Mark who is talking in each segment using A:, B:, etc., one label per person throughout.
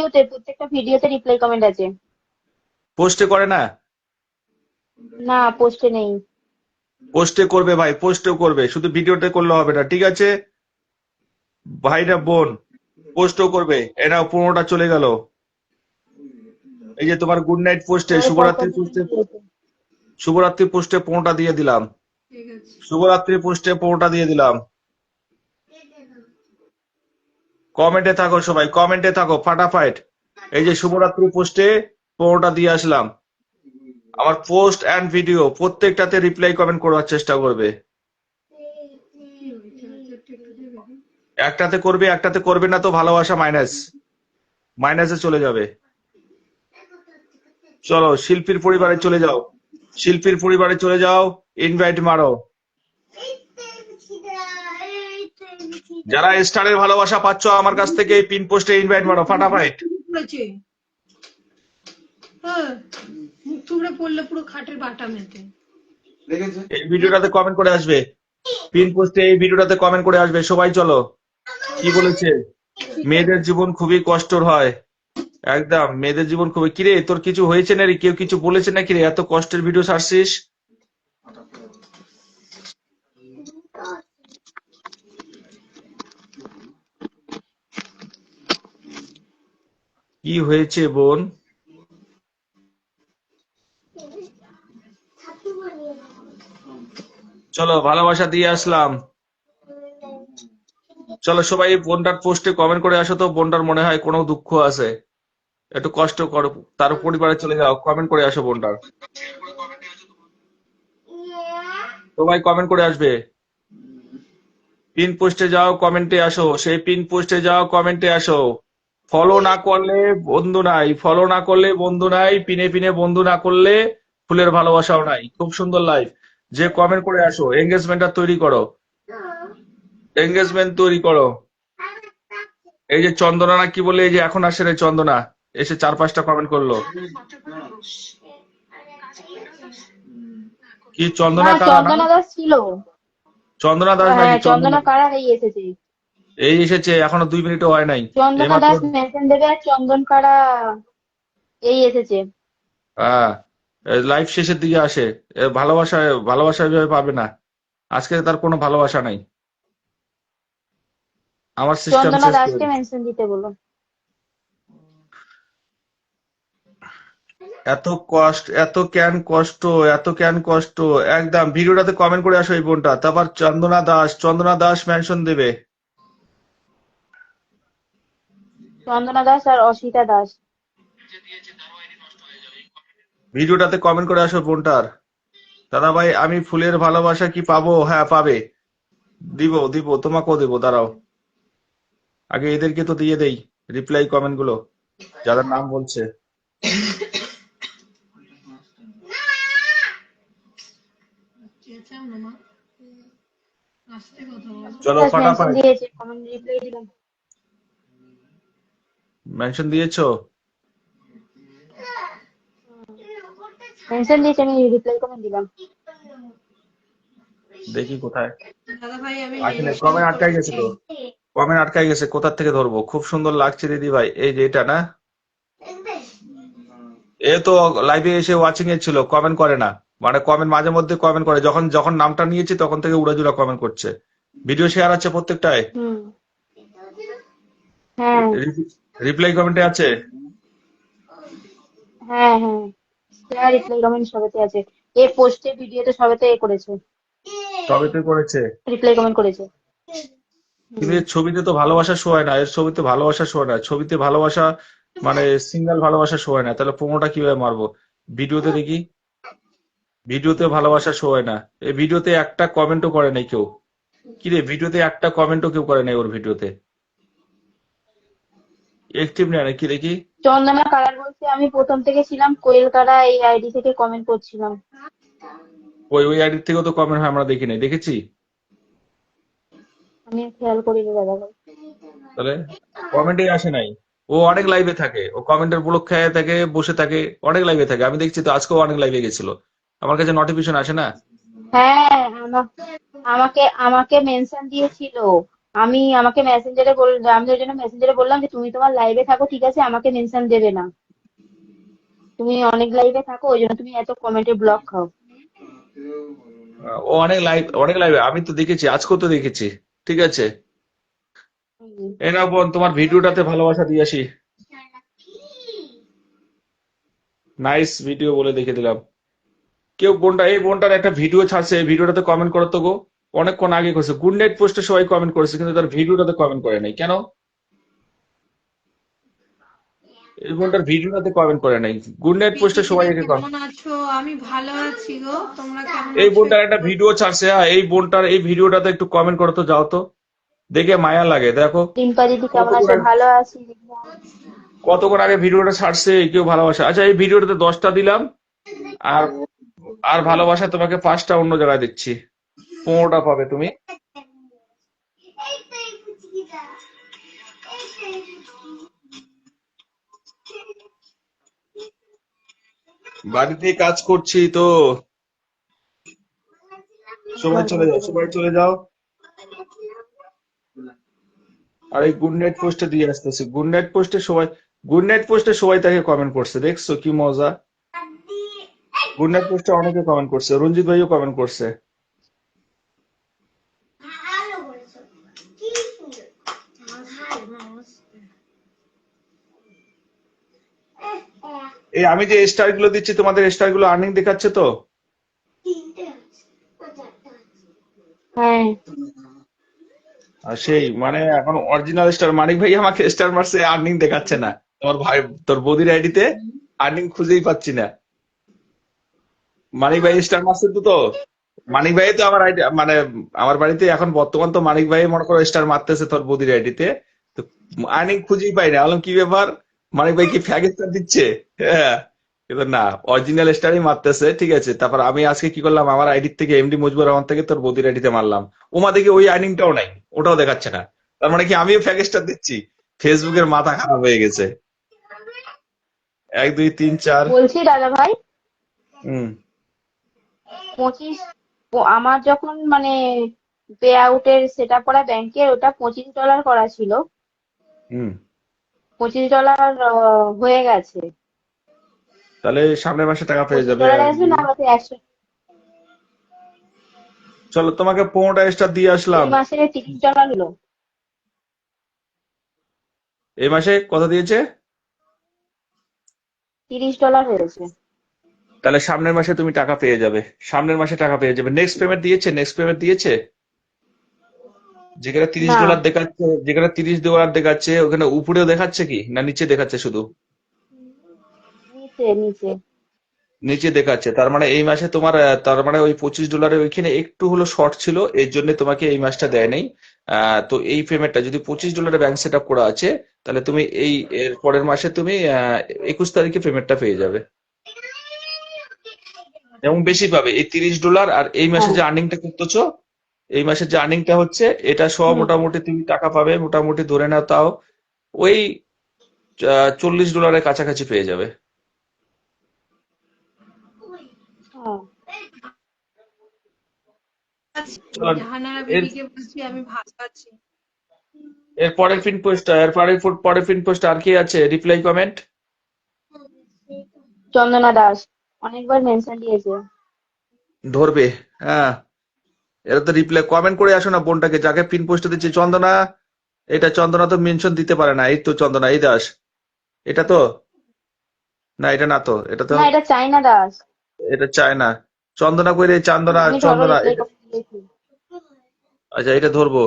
A: প্রত্যেকটা ভিডিওতে reply comment আছে।
B: পোস্টে করে না?
A: না, পোস্টে নেই।
B: পোস্টে করবে ভাই, পোস্টেও করবে, শুধু ভিডিওতে করলে হবে না, ঠিক আছে ভাই না বোন? পোস্টও করবে। এ নাও 15টা চলে গেল। এই যে তোমার গুড নাইট পোস্টে,
A: তোমার পরপর
B: শুভরাত্রি
A: দুটো
B: পোস্টে,
A: দিয়েছে।
B: শুভরাত্রি পোস্টে 15টা দিয়ে দিলাম। শুভরাত্রি পোস্টে 15টা দিয়ে দিলাম। কমেন্টে থাকো সবাই, কমেন্টে থাকো ফাটাফাইট। এই যে শুভরাত্রি পোস্টে 15টা দিয়ে আসলাম। আমার পোস্ট এন্ড ভিডিও প্রত্যেকটাতে রিপ্লাই কমেন্ট করার চেষ্টা করবে। একটাতে করবে, একটাতে করবে না তো ভালোবাসা মাইনাসে চলে যাবে। চলো শিল্পীর পরিবারে চলে যাও, শিল্পীর পরিবারে চলে যাও, ইনভাইট মারো। যারা স্টারের ভালোবাসা পাচ্ছ আমার কাছ থেকে এই পিন পোস্টে ইনভাইট মারো ফাটাফাইট।
C: মুখ থুবড়ে পড়লে পুরো খাটের বাটা মেতে।
B: এই ভিডিওটাতে কমেন্ট করে আসবে, পিন পোস্টে এই ভিডিওটাতে কমেন্ট করে আসবে সবাই। চলো কি বলেছে? মেয়েদের জীবন খুবই কষ্টর হয়। একদম মেয়েদের জীবন খুবই। কিরে তোর কিছু হয়েছে নাকি? কেউ কিছু বলেছে নাকি রে? এত কষ্টের ভিডিও ছাড়ছিস। কি হয়েছে বোন? চলো ভালোবাসা দিয়ে আসলাম। চলো সবাই এই বোনটার পোস্টে কমেন্ট করে আসো তো। বোনটার মনে হয় কোনো দুঃখ আছে, একটু কষ্ট করো, তার পরিবারে চলে যাও, কমেন্ট করে আসো বোনটার। সবাই কমেন্ট করে আসবে। পিন পোস্টে যাও, কমেন্টে আসো, সেই পিন পোস্টে যাও, কমেন্টে আসো। ফলো না করলে বন্ধু নাই, ফলো না করলে বন্ধু নাই, পিনে পিনে বন্ধু না করলে ফুলের ভালোবাসাও নাই। খুব সুন্দর লাইফ। যে কমেন্ট করে আসো, এঙ্গেজমেন্টটা তৈরি করো, এঙ্গেজমেন্ট তৈরি করো। এই যে চন্দনা না কি বলে, এই যে এখন আসে রে চন্দনা, এসে 4-5টা কমেন্ট করলো। কি
A: না,
B: চন্দনা কারা না?
A: চন্দনা দাস ছিল।
B: চন্দনা দাস
A: হ্যাঁ,
B: নাকি? চন্দনা
A: চন্দনা কারা এই এসেছে।
B: এই এসেছে, এখনো 2 মিনিটও হয় নাই,
A: চন্দনা
B: এইমাত্র।
A: দাস মেনশন দেবে আর চন্দন কারা এই এসেছে।
B: হ্যাঁ, লাইফ শেষের দিকে আসে। ভালোবাসা, ভালোবাসা এভাবে পাবে না। আজকে তার কোনো ভালোবাসা নাই। আমার সিস্টেম
A: চন্দনা
B: শেষ করে
A: দাসকে
B: দিচ্ছে।
A: মেনশন দিতে বলো।
B: এত কষ্ট, এত কেন কষ্ট, এত কেন কষ্ট। একদম ভিডিওটাতে কমেন্ট করে আসো এই বোনটা। তারপর চন্দনা দাস, চন্দনা দাস মেনশন দেবে।
A: চন্দনা দাস আর অসিতা দাস।
B: ভিডিওটাতে কমেন্ট করে আসো বোনটার। দাদা ভাই আমি ফুলের ভালোবাসা কি পাবো? হ্যাঁ পাবে, দিব দিব, তোমাকেও দেবো, দাঁড়াও। আগে এদেরকে তো দিয়ে দেই রিপ্লাই কমেন্ট গুলো, যাদের নাম বলছে।
C: চেঁচাও না মা, আস্তে কথা বলো।
B: চলো
A: দাস মেনশন
B: ফাটাফাট।
A: দিয়েছে, কমেন্ট রিপ্লাই দিলাম।
B: মেনশন দিয়েছো?
A: মেনশন দিয়েছে, আমি রিপ্লাই কমেন্ট দিলাম।
B: দেখি কোথায়
C: দাদা ভাই আমি
B: আসলে।
C: মেনশন
B: কমেন্ট আটকাই গেছে
C: করেছি।
B: তো, কমেন্ট আটকাই গেছে, কোথা থেকে ধরবো? খুব সুন্দর লাগছে দিদি ভাই, এই যে এটা না। এ তো লাইভে এসে ওয়াচিং এ ছিল, কমেন্ট করে না। মানে কমেন্ট মাঝে মধ্যে কমেন্ট করে, যখন যখন নামটা নিয়েছি তখন থেকে উড়াজুড়া কমেন্ট করছে। ভিডিও শেয়ার আছে প্রত্যেকটায়,
A: হুম। হ্যাঁ
B: রিপ্লাই কমেন্টে আছে।
A: হ্যাঁ হ্যাঁ, রিপ্লাই কমেন্ট সবেতে আছে। এ পোস্টে ভিডিওতে সবেতে এ করেছে,
B: তবে তো করেছে।
A: রিপ্লাই কমেন্ট করেছে।
B: কিন্তু
A: হুম।
B: এর ছবিতে তো ভালোবাসা শো হয় না, এর ছবিতে ভালোবাসা শো হয় না, ছবিতে ভালোবাসা মানে সিঙ্গেল ভালোবাসা শো হয় না। তাহলে প্রোমোটা কিভাবে মারবো? ভিডিওতে দেখি, ভিডিওতে ভালোবাসা শো হয় না। এই ভিডিওতে একটা কমেন্টও করে নাই কেউ। কি রে, ভিডিওতে একটা কমেন্টও কেউ করে নাই ওর ভিডিওতে। অ্যাক্টিভ নেই নাকি দেখি।
A: চন্দনা কারার বলছে, আমি প্রথম থেকে ছিলাম, কোয়েল কারা এই আইডি থেকে কমেন্ট করছিলাম।
B: ওই ওই আইডির থেকেও তো কমেন্ট হয়, আমরা দেখি নাই, দেখেছি।
A: আমি খেয়াল করিনি দাদা ভাই।
B: তাহলে কমেন্টে আসে নাই। ও অনেক লাইভে থাকে, ও কমেন্টের ব্লক খেয়ে থাকে, বসে থাকে, অনেক লাইভে থাকে। আমি দেখছি তো, আজকেও অনেক লাইভে গেছিল। আমার কাছে নোটিফিকেশন আসে না।
A: হ্যাঁ, আমাকে আমাকে মেনশন দিয়েছিল। আমাকে মেসেঞ্জারে বললাম, আমি ওই জন্য মেসেঞ্জারে বললাম যে তুমি তোমার লাইভে থাকো, ঠিক আছে, আমাকে মেনশন দেবে না। তুমি অনেক লাইভে থাকো, ওই জন্য তুমি এত কমেন্টে ব্লক খাও।
B: ও অনেক লাইভ আমি তো দেখেছি, আজকেও তো দেখেছি। ঠিক আছে,
A: হুম।
B: এই নাও বোন, তোমার ভিডিওটাতে ভালোবাসা দিয়ে আসি। নাইস ভিডিও বলে দেখে দিলাম। এই বোনটার একটা ভিডিও ছাড়ছে, এই ভিডিওটাতে কমেন্ট করো তো গো। অনেকক্ষণ আগে করছে, গুড নাইট পোস্টে সবাই কমেন্ট করেছে, কিন্তু তার ভিডিওটাতে কমেন্ট করে নাই কেন? এই বোনটার ভিডিওটাতে কমেন্ট করে নাই, গুড নাইট পোস্টে সবাই
C: দিদিরা
B: একে
C: কেমন আছো? আমি ভালো আছি গো, তোমরা কেমন
B: এই
C: আছো
B: বোনটার
C: একটু
B: একটা
C: বলো।
B: ভিডিও ছাড়ছে, হ্যাঁ, এই বোনটার এই ভিডিওটাতে একটু কমেন্ট করো তো, যাও তো, দেখে মায়া লাগে। দেখো
A: রিম্পা দিদি কেমন
B: কতক্ষণ
A: আছো?
B: আগে
A: ভালো আছি দিদি।
B: কতক্ষণ আগে ভিডিওটা ছাড়ছে, কেউ ভালোবাসা। আচ্ছা, এই ভিডিওটাতে 10টা দিলাম, আর আর ভালোবাসা তোমাকে 5টা অন্য জায়গায় দিচ্ছি, 15টা পাবে তুমি। বাড়িতে কাজ করছি তো, সবাই চলে যাও, সবাই চলে যাও। আর এই গুড নাইট পোস্টে দিয়ে আসতেছি, গুড নাইট পোস্টে সবাই তাকে কমেন্ট করছে, দেখছো কি মজা। গুড নাইট পোস্টে অনেকে কমেন্ট করছে, রঞ্জিত ভাইও কমেন্ট করছে। এই আমি যে স্টার গুলো দিচ্ছি, তোমাদের স্টার গুলো আর্নিং দেখাচ্ছে তো?
A: হ্যাঁ।
B: আর সেই মানে এখন অরিজিনাল স্টার মানিক ভাই আমাকে স্টার মারছে, আর্নিং দেখাচ্ছে না। তোমার ভাই, তোর বদির আইডিতে আর্নিং খুঁজেই পাচ্ছি না। মানিক ভাই স্টার মারছে তো মানিক ভাই তো আমার আইডি মানে আমার বাড়িতে এখন বর্তমান তো মানিক ভাই মনে করো স্টার মারতেছে তোর বদির আইডিতে। তো আর্নিং খুঁজেই পাই না, বললাম কি ব্যাপার, মানিক ভাই কি ফ্যাগ স্টার দিচ্ছে? হ্যাঁ, কিন্তু না, অরিজিনাল স্টারই মারতেছে। ঠিক আছে, তারপর আমি আজকে কি করলাম, আমার আইডি থেকে এমডি মুজিবুর রহমান থেকে তোর বদির আইডিতে মারলাম। ওমা দেখি ওই আর্নিংটাও নাই, ওটাও দেখাচ্ছে না। তার মানে কি আমিও ফ্যাগ স্টার দিচ্ছি? ফেসবুকের মাথা খারাপ হয়ে গেছে। 1 2 3 4।
A: বলছি দাদা ভাই,
B: হুম
A: 25, আমার যখন মানে পে আউটের সেট আপ করা ব্যাংকের, ওটা $25 করা ছিল।
B: হুম।
A: $25 হয়ে গেছে।
B: তাহলে সামনের মাসে টাকা পেয়ে
A: পঁচিশ
B: যাবে।
A: ডলার আসবে না আমাকে 100?
B: চলো, তোমাকে 15টা স্টার দিয়ে
A: এই
B: আসলাম।
A: মাসে $30 হলো।
B: এই মাসে কত দিয়েছে?
A: $30 হয়েছে।
B: তাহলে সামনের মাসে তুমি টাকা পেয়ে যাবে, সামনের মাসে টাকা পেয়ে যাবে। নেক্সট পেমেন্ট দিয়েছে? যেখানে তিরিশ
A: না,
B: ডলার দেখাচ্ছে, যেখানে $30 দেখাচ্ছে, ওখানে উপরেও দেখাচ্ছে কি না নিচে দেখাচ্ছে শুধু?
A: নিচে নিচে।
B: নিচে দেখাচ্ছে, তার মানে এই মাসে তোমার তার মানে ওই $25 ওইখানে একটু হলো শর্ট ছিল, এর জন্য তোমাকে এই মাসটা দেয় নাই। তো এই পেমেন্টটা যদি $25 ব্যাংক সেট আপ করা আছে, তাহলে তুমি এই এর পরের মাসে তুমি 21 তারিখে পেমেন্টটা পেয়ে যাবে, এবং বেশি পাবে এই $30। আর এই মাসে
A: হ্যাঁ।
B: যে আর্নিংটা করতেছো, এই মাসে যে আর্নিংটা হচ্ছে, এটা সহ
A: হুম।
B: মোটামুটি তুমি টাকা পাবে, মোটামুটি ধরে নাও তাও ওই $40 কাছাকাছি পেয়ে যাবে।
A: হ্যাঁ। চলো।
C: জাহানারা
B: এর
C: বেবিকে বলছি আমি ভাত খাচ্ছি।
B: এর পরের পিন পোস্টটা এর পরের পিন পোস্ট আর কি আছে রিপ্লাই কমেন্ট?
A: চন্দনা দাস অনেকবার মেনশন দিয়েছে।
B: ধরবে, হ্যাঁ। এরা তো রিপ্লাই কমেন্ট করে আসো না বোনটাকে, যাকে পিন পোস্টে দিচ্ছে চন্দনা। এটা চন্দনা তো মেনশন দিতে পারে না, এই তো চন্দনা, এই দাস, এটা তো না, এটা না তো, এটা তো,
A: না, এটা চাইনা দাস।
B: এটা চায় না। চন্দনা কইরে, চান্দনা,
A: আমি ধরো
B: চন্দনা
A: রিপ্লাই
B: এটা।
A: করে দিয়েছি।
B: আচ্ছা, এটা ধরবো।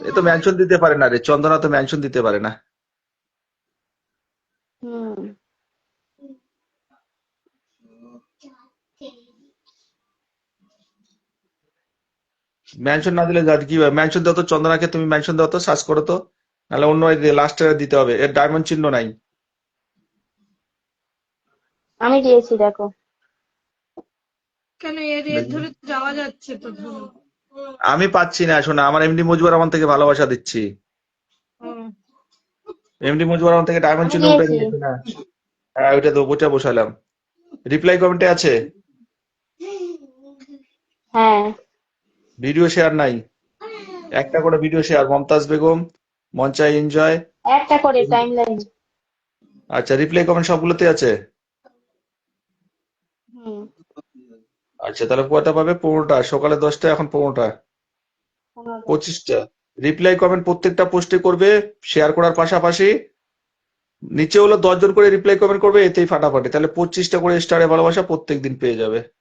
B: এ তো মেনশন দিতে পারে না রে, চন্দনা তো মেনশন দিতে পারে না।
A: হুম।
B: মেনশন না দিলে কি মেনশন দাও তো, চন্দনাকে তুমি মেনশন দাও তো, সার্চ করো তো, নাহলে অন্য লাস্টে দিতে হবে, এর ডায়মন্ড চিহ্ন নাই।
A: আমি দিয়েছি, দেখো।
C: কেন এর এর
B: দেখি।
C: ধরে তো যাওয়া যাচ্ছে তো ধরো।
B: আমি পাচ্ছি না, শোনা, আমার এমডি মুজিবুর রহমান থেকে ভালোবাসা দিচ্ছি,
C: হুম।
B: এমডি মুজিবুর রহমান থেকে ডায়মন্ড
A: আমি
B: চিহ্ন উঠে
A: দিয়েছি।
B: নিয়েছি না। হ্যাঁ, ওইটা তো, ওটা বসালাম। রিপ্লাই কমেন্টে আছে,
A: হ্যাঁ।
B: ভিডিও শেয়ার নাই। একটা করে ভিডিও শেয়ার, মমতাজ বেগম, মঞ্চাই এনজয়।
A: একটা করে টাইম লাইন।
B: আচ্ছা, রিপ্লাই কমেন্ট সবগুলোতে আছে?
A: হুম।
B: আচ্ছা, তাহলে কয়টা পাবে? 15টা। সকালে 10টা, এখন 15টা,
A: 15টা।
B: 25টা। রিপ্লাই কমেন্ট প্রত্যেকটা পোস্টে করবে, শেয়ার করার পাশাপাশি নিচে হলো 10 জন করে রিপ্লাই কমেন্ট করবে, এতেই ফাটাফাটি। তাহলে 25টা করে স্টারে ভালোবাসা প্রত্যেকদিন পেয়ে যাবে।